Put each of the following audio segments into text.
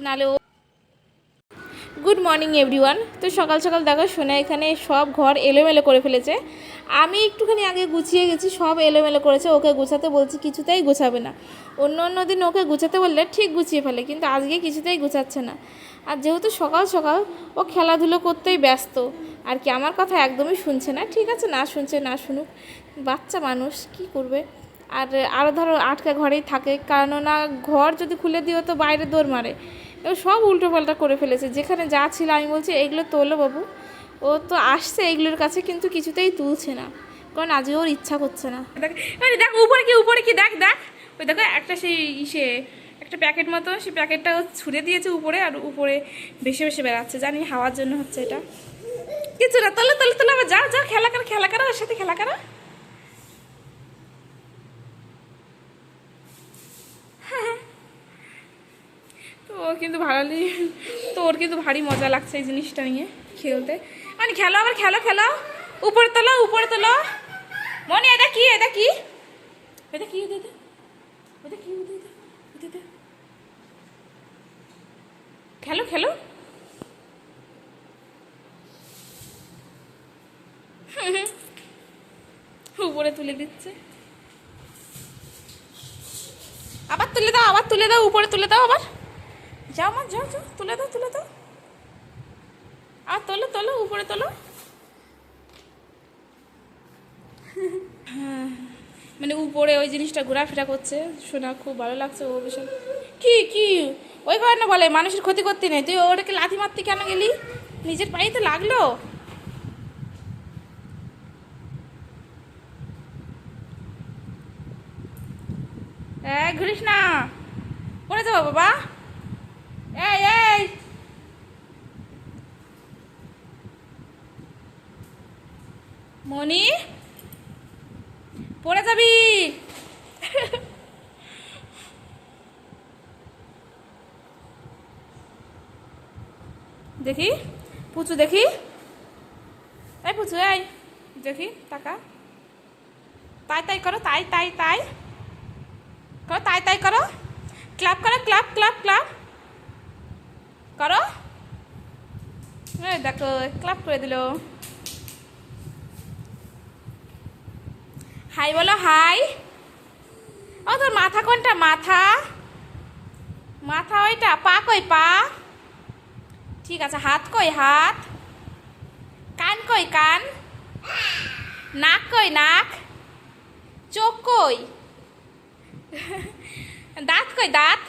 নালে good morning everyone. তো সকাল সকাল দেখো সোনা এখানে সব ঘর এলোমেলো করে ফেলেছে। আমি একটুখানি আগে গুছিয়ে গেছি, সব এলোমেলো করেছে। ওকে গোছাতে বলছি, কিছুতেই গোছাবে না। অন্য দিন ওকে গুছাতে বললে ঠিক গুছিয়ে ফেলে, কিন্তু আজকে কিছুতেই গোছাচ্ছে না। আর যেহেতু সকাল সকাল ও খেলাধুলো করতেই ব্যস্ত আর কি, আমার কথা একদমই শুনছে না। ঠিক আছে, না শুনছে না শুনুক, বাচ্চা মানুষ কি করবে। আর আরও ধরো আটকা ঘরেই থাকে, কেননা ঘর যদি খুলে দিও তো বাইরে দৌড় মারে। এবার সব উল্টোপাল্টা করে ফেলেছে। যেখানে যা ছিল আমি বলছি এইগুলো তোলো বাবু, ও তো আসছে এইগুলোর কাছে, কিন্তু কিছুতেই তুলছে না, কারণ আজকে ওর ইচ্ছা করছে না। দেখ উপরে কি দেখ ওই দেখো একটা সেই একটা প্যাকেট মতো, সেই প্যাকেটটা ছুঁড়ে দিয়েছে উপরে, আর উপরে ভেসে ভেসে বেড়াচ্ছে। জানি হাওয়ার জন্য হচ্ছে এটা, কিছু না। তোলো আবার যাও খেলা করো ওর সাথে খেলা করো। তো ওর কিন্তু ওর কিন্তু ভারী মজা লাগছে এই জিনিসটা নিয়ে খেলতে। মানে খেলো, আবার খেলো উপরে তোলো মনে। এটা কি খেলো উপরে তুলে দিচ্ছে। আবার তুলে দাও উপরে তুলে দাও। আবার যাও তুলে দাও আর তোলো উপরে তোলো। হ্যাঁ, মানে উপরে ওই জিনিসটা ঘোরাফেরা করছে, শোনা খুব ভালো লাগছে। ও ভীষণ কি ওই কারণে বলে মানুষের ক্ষতি করতে নেই। তুই ওটাকে লাথি মারতে কেন গেলি? নিজের পায়ে তো লাগলো। ঘুরিস না, পড়ে যাবো বাবা। এই মনি, পড়ে যাবি। দেখি পুচু, দেখি এই পুচু, এই দেখি টাকা। তাই করো, তাই করো, তাই করো। ক্লাব করো, ক্লাব করো। দেখো ক্লাব করে দিল। হাই বলো, হাই। ও তোর মাথা কোনটা? মাথা ওইটা। পা কই? পা। ঠিক আছে, হাত কই? হাত। কান কই? কান। নাক কই? নাক। চোখ কই? দাঁত কই? দাঁত।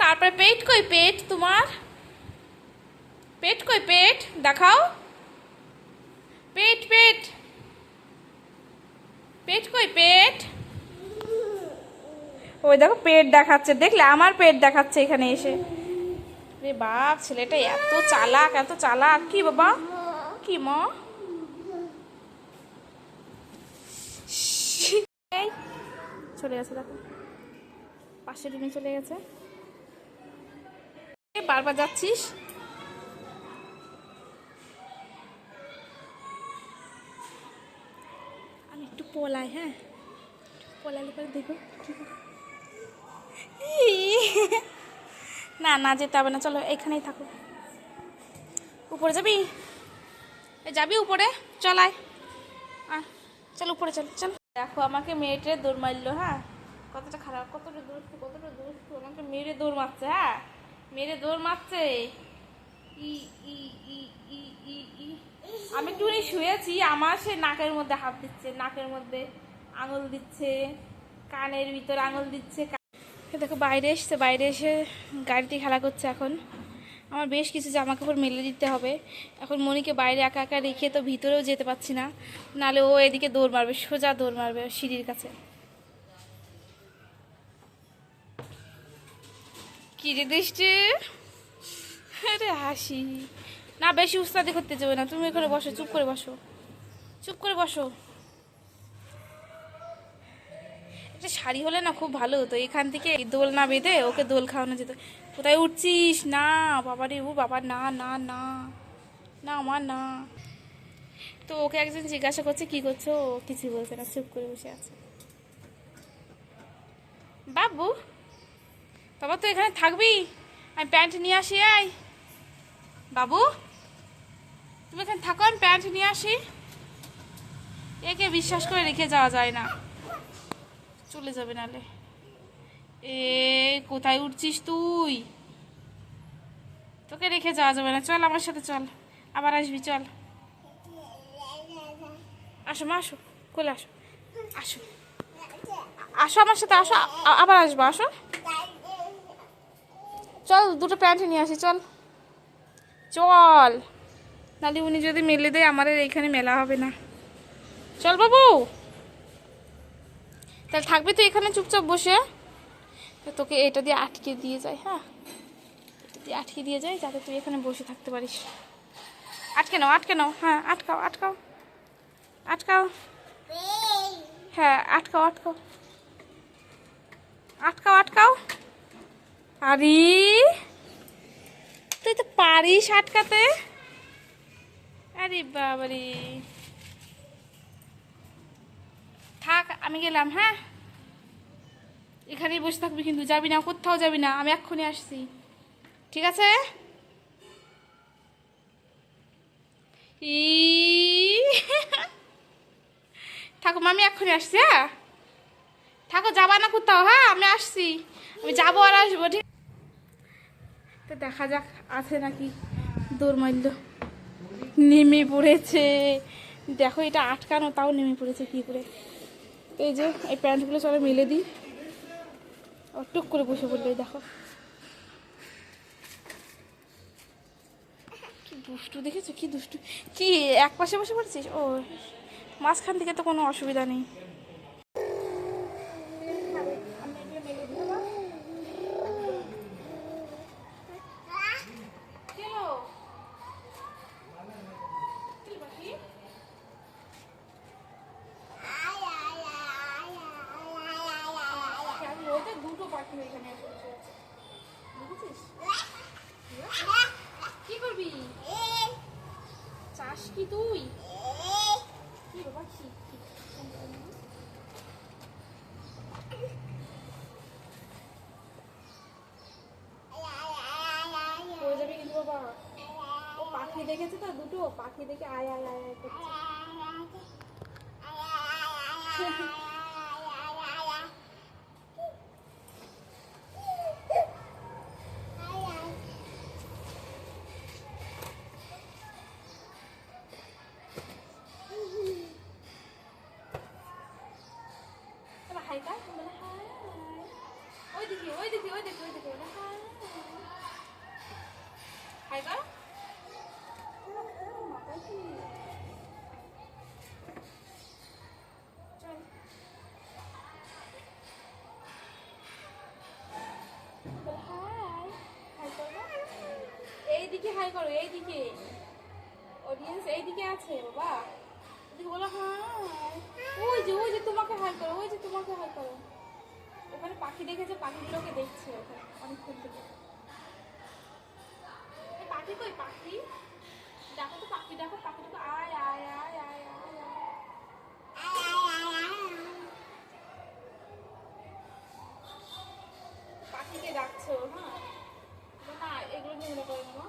তারপরে পেট কই? পেট তোমার। পেট কই? পেট দেখাও। পেট কই? পেট। ওই দেখো পেট দেখাচ্ছে, দেখলে আমার পেট দেখাচ্ছে এখানে এসে। রে বাপ, ছেলেটা এত চালাক কি বাবা, কি মা। চলে গেছে দেখো, পাশের রুমে চলে গেছে। বারবার যাচ্ছিস। আমি একটু পলাই, হ্যাঁ পলালে পরে দেখো না যেতে হবে না, চলো এখানেই থাকো। উপরে যাবি উপরে? চল চল উপরে চল। দেখো আমাকে মেয়েটে দৌড় মারলো। হ্যাঁ, কতটা খারাপ, কতটা দুষ্ট আমাকে মেরে দৌড় মারছে। হ্যাঁ, মেরে দৌড় মারছে। আমি একটুখানি শুয়েছি, আমার সে নাকের মধ্যে হাত দিচ্ছে, নাকের মধ্যে আঙুল দিচ্ছে, কানের ভিতর আঙুল দিচ্ছে। দেখো বাইরে এসে গাড়িতে খেলা করছে। এখন আমার বেশ কিছু জামা কাপড় মেলে দিতে হবে। এখন মনিকে বাইরে একা রেখে তো ভিতরেও যেতে পারছি না, নাহলে ও এদিকে দৌড় মারবে, সোজা দৌড় মারবে সিঁড়ির কাছে। কি রে দৃষ্টি, আরে হাসি না, বেশি উস্তাদি করতে যাবে না। তুমি এখানে বসো, চুপ করে বসো। একটা শাড়ি হলে না খুব ভালো হতো, এখান থেকে দোল না বেঁধে ওকে দোল খাওয়ানো যেত। কোথায় উঠছিস? না বাবা রে, ও বাবা, না আমার না। তো ওকে একজন জিজ্ঞাসা করছে কি করছো, ও কিছুই বলছে না, চুপ করে বসে আছে। বাবু বাবা তো এখানে থাকবি, আমি প্যান্ট নিয়ে আসি। আয় বাবু, তুমি এখানে থাকো, আমি প্যান্ট নিয়ে আসি। একে বিশ্বাস করে রেখে যাওয়া যায় না, চলে যাবে নালে। এ কোথায় উঠছিস তুই? তোকে রেখে যাওয়া যাবে না, চল আমার সাথে চল, আবার আসবি, চল। আসো মা, আসো, কোলে আসো, আসো আসো আমার সাথে, আসো, আবার আসবো, আসো। চল দুটো প্যান্ট নিয়ে আসি, চল চল, নাহলে উনি যদি মেলে দেয় আমাদের এইখানে মেলা হবে না। চল বাবু, তাহলে থাকবি তুই এখানে চুপচাপ বসে। তোকে এটা দিয়ে আটকে দিয়ে যায়, হ্যাঁ, এটা দিয়ে আটকে দিয়ে যায় যাতে তুই এখানে বসে থাকতে পারিস। আটকে নাও, আটকে নাও, হ্যাঁ, আটকাও আটকাও আটকাও, হ্যাঁ আটকাও আটকাও আটকাও আটকাও। আরে তুই তো পারিস আটকাতে। আরে বাবারে, থাক আমি গেলাম, হ্যাঁ, এখানেই বসে থাকবি কিন্তু যাবি না, কোথাও যাবি না, আমি এক্ষুনি আসছি, ঠিক আছে? ই থাকো আমি এক্ষুনি আসছি, হ্যাঁ, থাকো, যাবা না কোথাও, হ্যাঁ, আমি আসছি, আমি যাবো আর আসবো, ঠিক। তো দেখা যাক আছে নাকি। দৌড় মারল, নেমে পড়েছে, দেখো এটা আটকানো, তাও নেমে পড়েছে কি করে। এই যে এই প্যান্টগুলো চলো মেলে দিই, ও টুক করে বসে পড়বে, দেখো কি দুষ্টু, দেখেছো কি দুষ্টু, কি এক পাশে বসে পড়ছিস, ও মাঝখান থেকে তো কোনো অসুবিধা নেই। দুটো পাখি এখানে বুঝেছিস, কি করবি, চাস কি তুই? কি বাবা, কি পড়ে যাবে কিন্তু বাবা, ও পাখি দেখেছে তো, দুটো পাখি দেখে আয় আয় আয় আয় করছে। হাই কার বলে, হাই, ওই দিকে ওই দিকে ওই দিকে ওই দিকে বলে হাই, হাই কার। মাথায় কি, চল বলে হাই, হাই করো, এইদিকে হাই করো, এইদিকে অডিয়েন্স এইদিকে আছে বাবা, এদিকে বলো হাই, ওই যে তোমাকে হাই করো, ওই যে তোমাকে হাই করো। ওখানে পাখি দেখেছে, পাখিগুলোকে দেখছে ওখানে অনেকক্ষণ থেকে। পাখি কই, পাখি দেখো তো, পাখি দেখো, পাখি দেখো, আয় আয় আয় আয় আয় পাখিকে ডাকছো, হ্যাঁ না, এগুলো নিয়ে মনে করে না,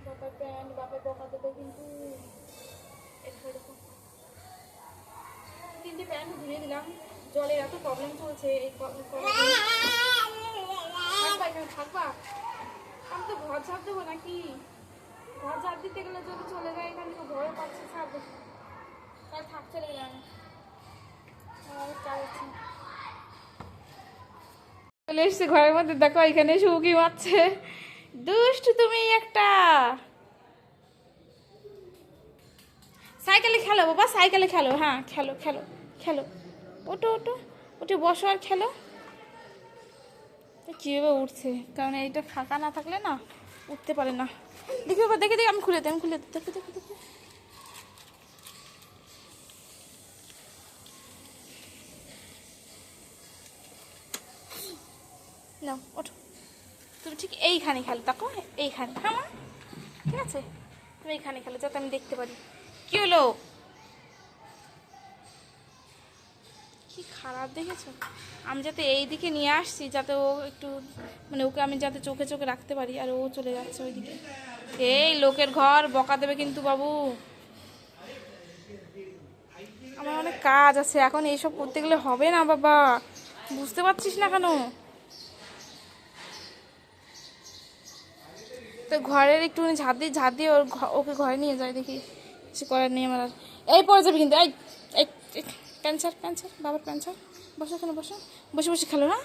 বাবার প্যান্ট বাবার বকা দেবে কিন্তু। দেখো তিনটে প্যান্ট ধুয়ে দিলাম, জলের এত প্রবলেম চলছে এই থাকবা এখানে, থাকবা, আমি তো ঘর ঝাড় দেবো নাকি, ঘর ঝাড় দিতে গেলে যদি চলে যায় এখান থেকে, ভয় পাচ্ছে ছাড় দেবো, তাহলে থাক, চলে গেলাম, চলে এসছি ঘরের মধ্যে, দেখো এখানে শুকি মারছে, দুষ্টু তুমি একটা। সাইকেলে খেলো বাবা, সাইকেলে খেলো, হ্যাঁ খেলো খেলো খেলো, ওটো ওটো ওটে বসো আর খেলো। কীভাবে উঠছে, কারণ এইটা ফাঁকা না থাকলে না উঠতে পারে না। দেখি বাবা, দেখে দেখি, আমি খুলে দিই, আমি খুলে দিই, দেখো দেখো দেখো, নাও ওঠো, তুমি ঠিক এইখানে খেলো, দেখো এইখানে, হ্যাঁ মা, ঠিক আছে, তুমি এইখানে খেলো যাতে আমি দেখতে পারি কি হলো? কি খারাপ দেখেছো? আমি যাতে এই দিকে নিয়ে আসছি যাতে ও একটু মানে ওকে আমি যাতে চোখে চোখে রাখতে পারি, আর ও চলে যাচ্ছে ওইদিকে। এই লোকের ঘর বকা দেবে কিন্তু বাবু। আমার অনেক কাজ আছে এখন, এইসব করতে গেলে হবে না বাবা, বুঝতে পারছিস না কেন? তো ঘরের একটুখানি ঝাঁট দিয়ে ওকে ঘরে নিয়ে যায়, দেখি কিছু করার নেই আমার আর। এই পড়ে যাবে কিন্তু, এই এই প্যান্ট ছাড়, বাবার প্যান্ট ছাড়। বসো এখানে, বসো, বসে বসে খেলো না।